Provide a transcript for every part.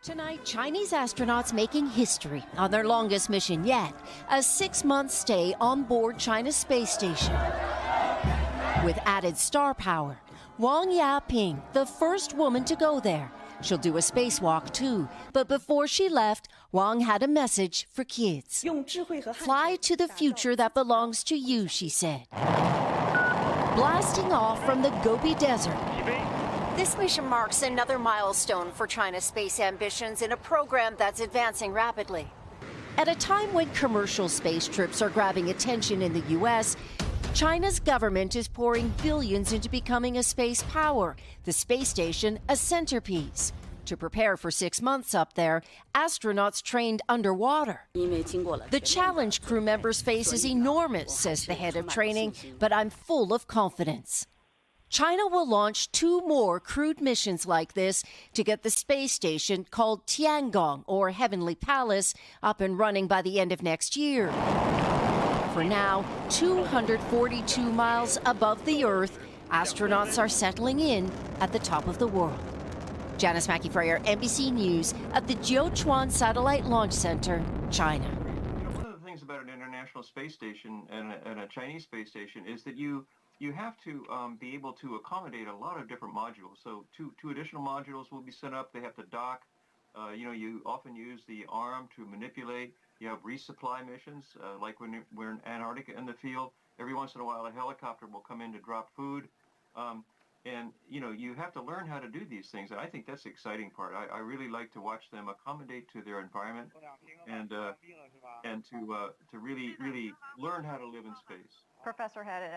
Tonight, Chinese astronauts making history on their longest mission yet, a 6-month stay on board China's space station. With added star power, Wang Yaping, the first woman to go there. She'll do a spacewalk too, but before she left, Wang had a message for kids. Fly to the future that belongs to you, she said. Blasting off from the Gobi Desert. This mission marks another milestone for China's space ambitions in a program that's advancing rapidly. At a time when commercial space trips are grabbing attention in the U.S., China's government is pouring billions into becoming a space power, the space station a centerpiece. To prepare for 6 months up there, astronauts trained underwater. The challenge crew members face is enormous, says the head of training, but I'm full of confidence. China will launch 2 more crewed missions like this to get the space station called Tiangong, or Heavenly Palace, up and running by the end of next year. For now, 242 miles above the Earth, astronauts are settling in at the top of the world. Janice Mackey-Freyer, NBC News at the Jiuquan Satellite Launch Center, China. One of the things about an international space station and a Chinese space station is that you have to be able to accommodate a lot of different modules. So two additional modules will be set up. They have to dock. You often use the arm to manipulate. You have resupply missions, like when we're in Antarctica in the field. Every once in a while, a helicopter will come in to drop food. And you have to learn how to do these things. And I think that's the exciting part. I really like to watch them accommodate to their environment and to really learn how to live in space. Professor Head,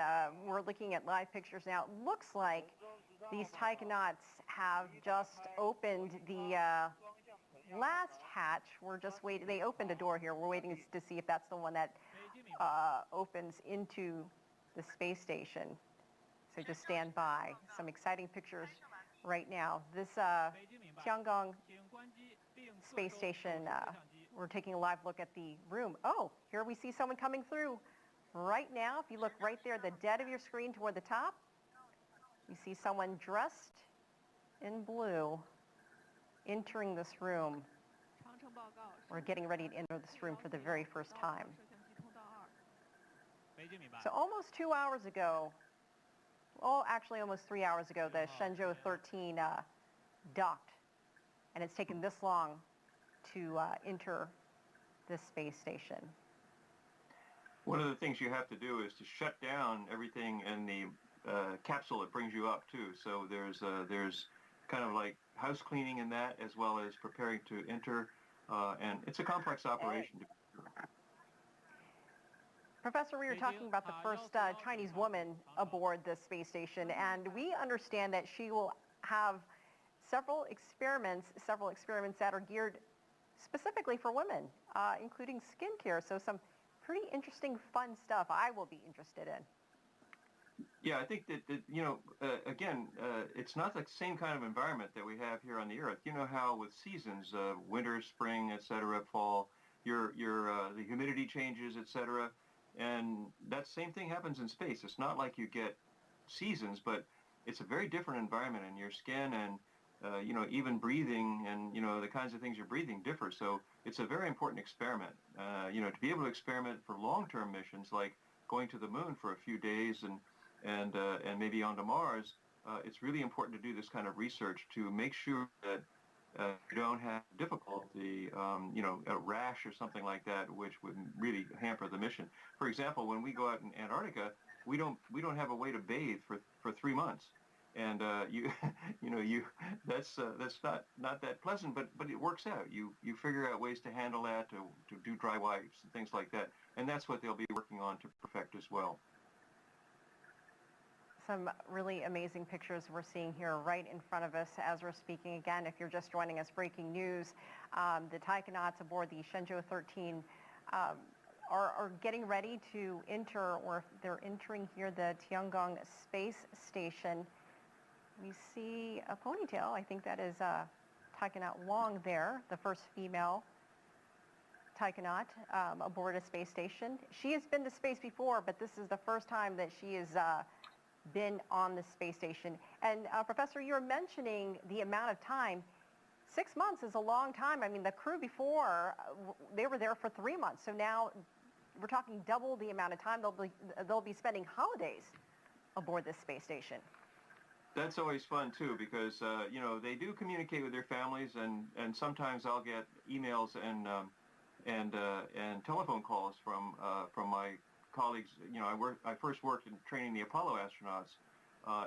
we're looking at live pictures now. It looks like these taikonauts have just opened the last hatch. We're just waiting. They opened a door here. We're waiting to see if that's the one that opens into the space station. So just stand by. Some exciting pictures right now. This Tiangong space station, we're taking a live look at the room. Oh, here we see someone coming through. Right now, if you look right there, the dead of your screen toward the top, you see someone dressed in blue entering this room. We're getting ready to enter this room for the very first time. So almost 2 hours ago, actually almost 3 hours ago, the Shenzhou 13 docked, and it's taken this long to enter this space station. One of the things you have to do is to shut down everything in the capsule that brings you up too. So there's kind of like house cleaning in that, as well as preparing to enter, and it's a complex operation. Professor, we were talking about the first Chinese woman aboard the space station, and we understand that she will have several experiments that are geared specifically for women, including skincare. So some pretty interesting, fun stuff I will be interested in. Yeah, I think that again, it's not the same kind of environment that we have here on the Earth. You know how with seasons, winter, spring, etc., fall, the humidity changes, etc., and that same thing happens in space. It's not like you get seasons, but it's a very different environment, and your skin and even breathing and the kinds of things you're breathing differ. So it's a very important experiment. To be able to experiment for long-term missions like going to the moon for a few days and maybe onto Mars, it's really important to do this kind of research to make sure that you don't have difficulty, a rash or something like that, which would really hamper the mission. For example, when we go out in Antarctica, we don't have a way to bathe for 3 months. And that's not that pleasant, but it works out. You figure out ways to handle that, to do dry wipes and things like that, and that's what they'll be working on to perfect as well. Some really amazing pictures we're seeing here right in front of us as we're speaking. Again, if you're just joining us, breaking news, the taikonauts aboard the Shenzhou 13 are getting ready to enter, or they're entering here the Tiangong space station. We see a ponytail. I think that is taikonaut Wang there, the first female taikonaut aboard a space station. She has been to space before, but this is the first time that she has been on the space station. And Professor, you're mentioning the amount of time. 6 months is a long time. I mean, the crew before, they were there for 3 months. So now we're talking double the amount of time they'll be spending holidays aboard this space station. That's always fun too, because you know, they do communicate with their families, and sometimes I'll get emails and telephone calls from my colleagues. You know, I first worked in training the Apollo astronauts,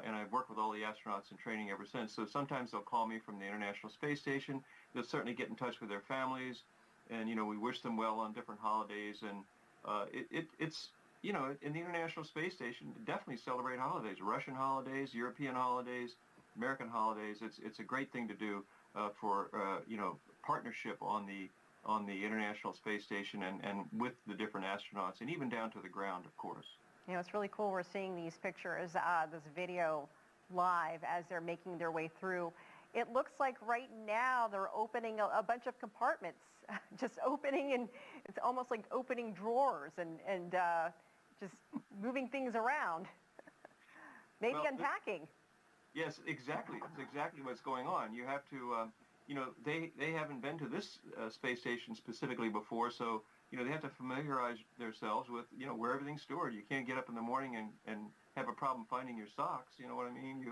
and I've worked with all the astronauts in training ever since. So sometimes they'll call me from the International Space Station. They'll certainly get in touch with their families, and you know, we wish them well on different holidays. And it's, you know, in the International Space Station, definitely celebrate holidays, Russian holidays, European holidays, American holidays. It's a great thing to do for, you know, partnership on the International Space Station and with the different astronauts, and even down to the ground, of course. You know, it's really cool. We're seeing these pictures, this video live as they're making their way through. It looks like right now they're opening a bunch of compartments, just opening, and it's almost like opening drawers and just moving things around, maybe well, unpacking. Yes, exactly. That's exactly what's going on. You have to, you know, they haven't been to this space station specifically before, so, you know, they have to familiarize themselves with, you know, where everything's stored. You can't get up in the morning and have a problem finding your socks, you know what I mean?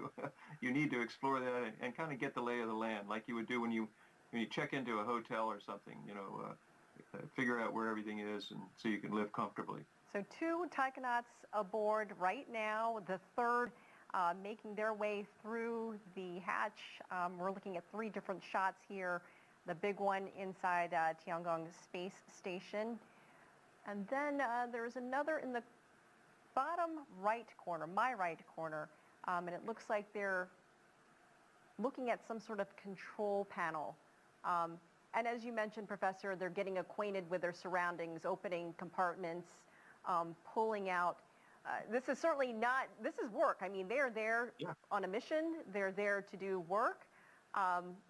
You need to explore that and kind of get the lay of the land, like you would do when you check into a hotel or something, you know, figure out where everything is, and so you can live comfortably. So 2 taikonauts aboard right now, the third making their way through the hatch. We're looking at 3 different shots here. The big one inside Tiangong Space Station. And then there's another in the bottom right corner, my right corner, and it looks like they're looking at some sort of control panel. And as you mentioned, Professor, they're getting acquainted with their surroundings, opening compartments, pulling out. This is certainly not, this is work. I mean, they're there on a mission. They're there to do work.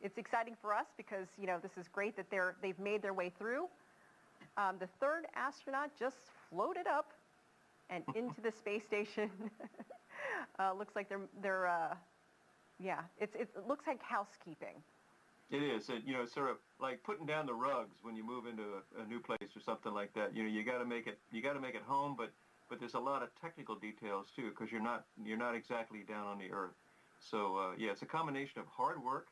It's exciting for us because, you know, this is great that they've made their way through. The third astronaut just floated up and into the space station. Looks like yeah, it looks like housekeeping. It is. You know, it's sort of like putting down the rugs when you move into a new place or something like that. You know, you got to make it home, but there's a lot of technical details too, because you're not exactly down on the Earth. So yeah, it's a combination of hard work,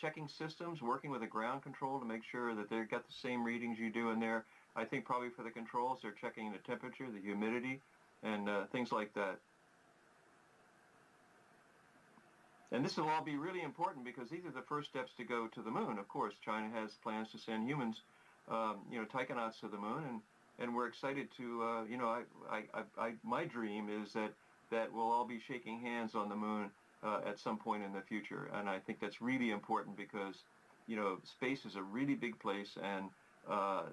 checking systems, working with the ground control to make sure that they've got the same readings you do in there. I think probably for the controls, they're checking the temperature, the humidity, and things like that. And this will all be really important because these are the first steps to go to the moon. Of course, China has plans to send humans, you know, taikonauts to the moon, and we're excited to, you know, my dream is that we'll all be shaking hands on the moon at some point in the future. And I think that's really important because, you know, space is a really big place, and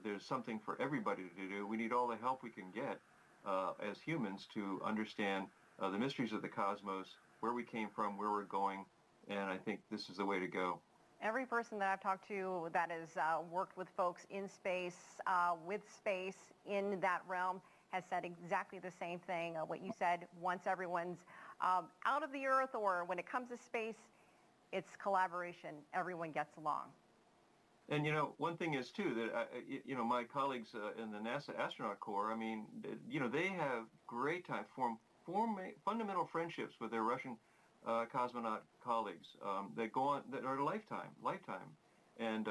there's something for everybody to do. We need all the help we can get as humans to understand the mysteries of the cosmos, where we came from, where we're going, and I think this is the way to go. Every person that I've talked to that has worked with folks in space, with space in that realm, has said exactly the same thing. What you said, once everyone's out of the Earth, or when it comes to space, it's collaboration. Everyone gets along. And, you know, one thing is, too, that, you know, my colleagues in the NASA Astronaut Corps, I mean, you know, they have great time, form fundamental friendships with their Russian cosmonaut colleagues that go on, that are lifetime. And,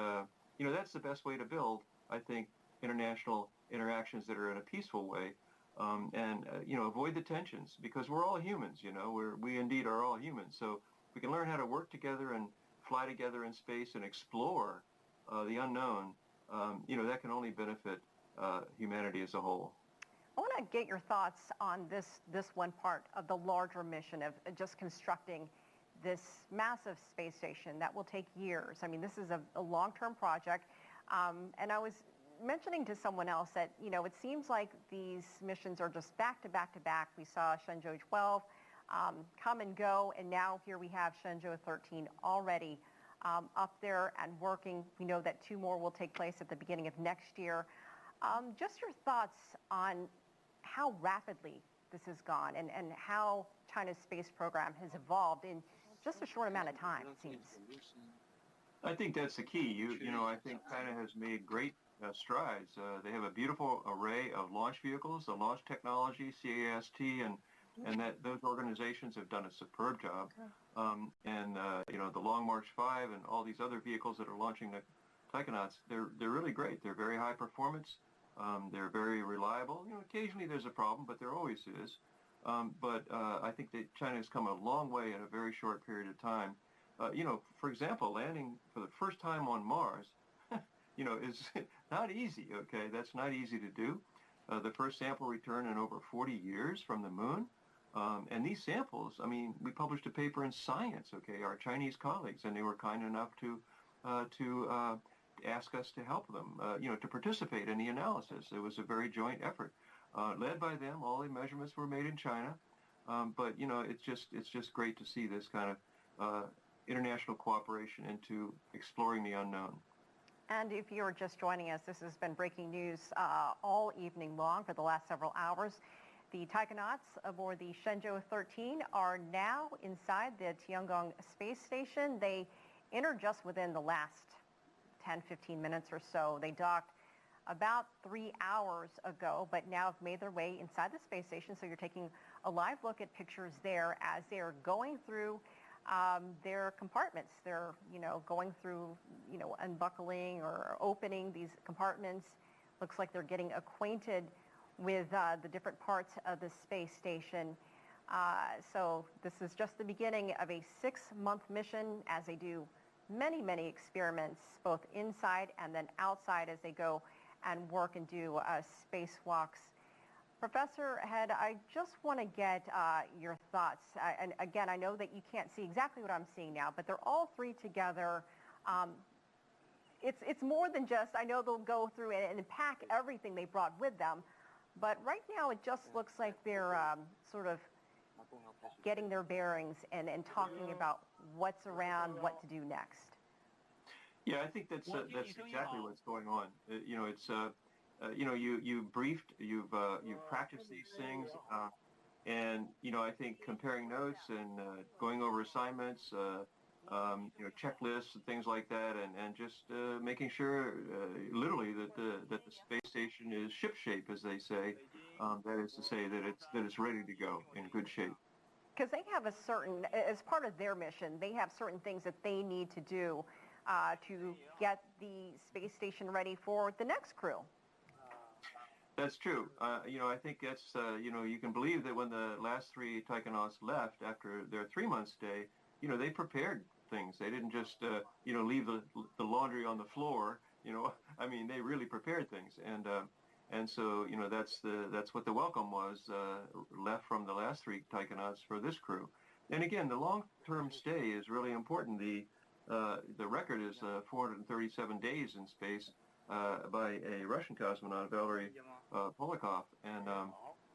you know, that's the best way to build, I think, international interactions that are in a peaceful way, and, you know, avoid the tensions, because we're all humans, you know, we indeed are all humans. So we can learn how to work together and fly together in space and explore the unknown. You know, that can only benefit humanity as a whole. I want to get your thoughts on this one part of the larger mission of just constructing this massive space station that will take years. I mean, this is a long-term project. And I was mentioning to someone else that, you know, it seems like these missions are just back to back to back. We saw Shenzhou 12 come and go, and now here we have Shenzhou 13 already up there and working. We know that 2 more will take place at the beginning of next year. Just your thoughts on how rapidly this has gone and how China's space program has evolved in just a short amount of time, it seems. I think that's the key. I think China has made great strides. They have a beautiful array of launch vehicles, the launch technology, CAST, and that those organizations have done a superb job. The Long March 5 and all these other vehicles that are launching the Taikonauts, they're really great. They're very high performance. They're very reliable. Occasionally there's a problem, but there always is. But I think that China has come a long way in a very short period of time. For example, landing for the first time on Mars, is not easy, okay? That's not easy to do. The first sample returned in over 40 years from the moon. And these samples, I mean, we published a paper in Science, okay, our Chinese colleagues, and they were kind enough to ask us to help them, to participate in the analysis. It was a very joint effort. Led by them, all the measurements were made in China. But it's just great to see this kind of international cooperation into exploring the unknown. And if you're just joining us, this has been breaking news all evening long for the last several hours. The Taikonauts aboard the Shenzhou 13 are now inside the Tiangong space station. They entered just within the last 10, 15 minutes or so. They docked about 3 hours ago, but now have made their way inside the space station. So you're taking a live look at pictures there as they're going through their compartments. They're, going through, unbuckling or opening these compartments. Looks like they're getting acquainted with the different parts of the space station. So this is just the beginning of a 6-month mission as they do many, many experiments, both inside and then outside as they go and work and do spacewalks. Professor Head, I just want to get your thoughts. And again, I know that you can't see exactly what I'm seeing now, but they're all three together. It's more than just, I know they'll go through and pack everything they brought with them, but right now it just looks like they're sort of getting their bearings and talking about what's around, what to do next. Yeah, I think that's exactly what's going on. You briefed, you've practiced these things, and I think comparing notes and going over assignments, checklists and things like that, and just making sure, literally, that the space station is shipshape, as they say. That is to say that it's ready to go in good shape. Because they have as part of their mission, they have certain things that they need to do to get the space station ready for the next crew. That's true. I think that's, you can believe that when the last 3 Taikonauts left after their 3-month stay, they prepared things. They didn't just, leave the laundry on the floor. I mean, they really prepared things. And so, that's what the welcome was left from the last 3 Taikonauts for this crew. And again, the long-term stay is really important. The record is 437 days in space by a Russian cosmonaut, Valery Polyakov,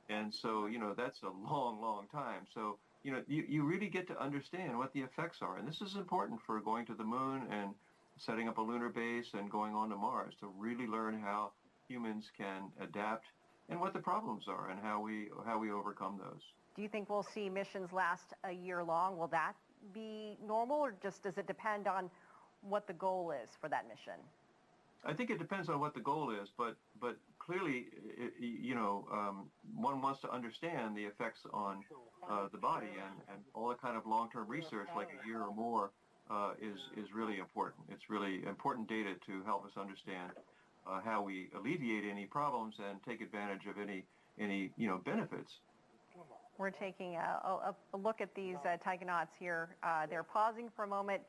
and so that's a long, long time. So you really get to understand what the effects are, and this is important for going to the moon and setting up a lunar base and going on to Mars, to really learn how humans can adapt and what the problems are and how we overcome those. Do you think we'll see missions last a year long? Will that be normal, or just does it depend on what the goal is for that mission? I think it depends on what the goal is, but clearly, one wants to understand the effects on the body, and all the kind of long-term research, like a year or more, is really important. It's really important data to help us understand how we alleviate any problems and take advantage of any benefits. We're taking a look at these Taikonauts here. They're pausing for a moment.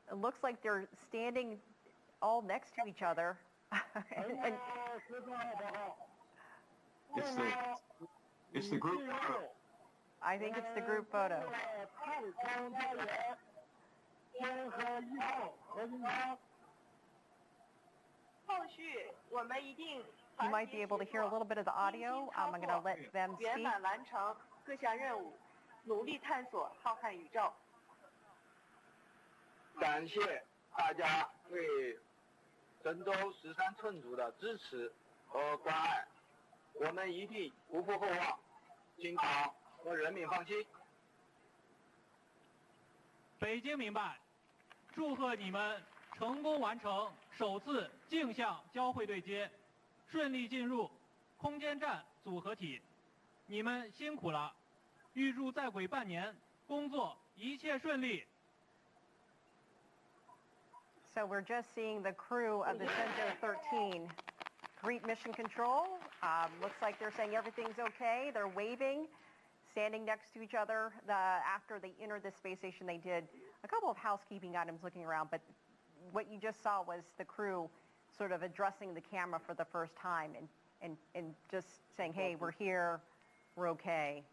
It looks like they're standing all next to each other. and it's the group photo. I think it's the group photo. You might be able to hear a little bit of the audio. I'm going to let them speak. 感谢大家对神舟13寸组的支持和关爱，我们一定不负厚望，请党和人民放心。北京明白，祝贺你们成功完成首次镜像交会对接，顺利进入空间站组合体。你们辛苦了，预祝在轨半年工作一切顺利。 So we're just seeing the crew of the Shenzhou 13 greet mission control. Looks like they're saying everything's okay. They're waving, standing next to each other. After they entered the space station, they did a couple of housekeeping items looking around, but what you just saw was the crew sort of addressing the camera for the first time and just saying, hey, we're here, we're okay,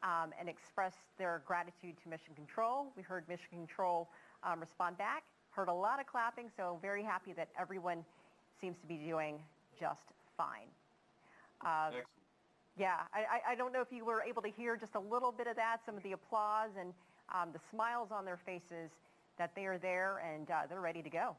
and expressed their gratitude to mission control. We heard mission control respond back. Heard a lot of clapping, so very happy that everyone seems to be doing just fine. Excellent. Yeah, I don't know if you were able to hear just a little bit of that, some of the applause and the smiles on their faces that they are there and they're ready to go.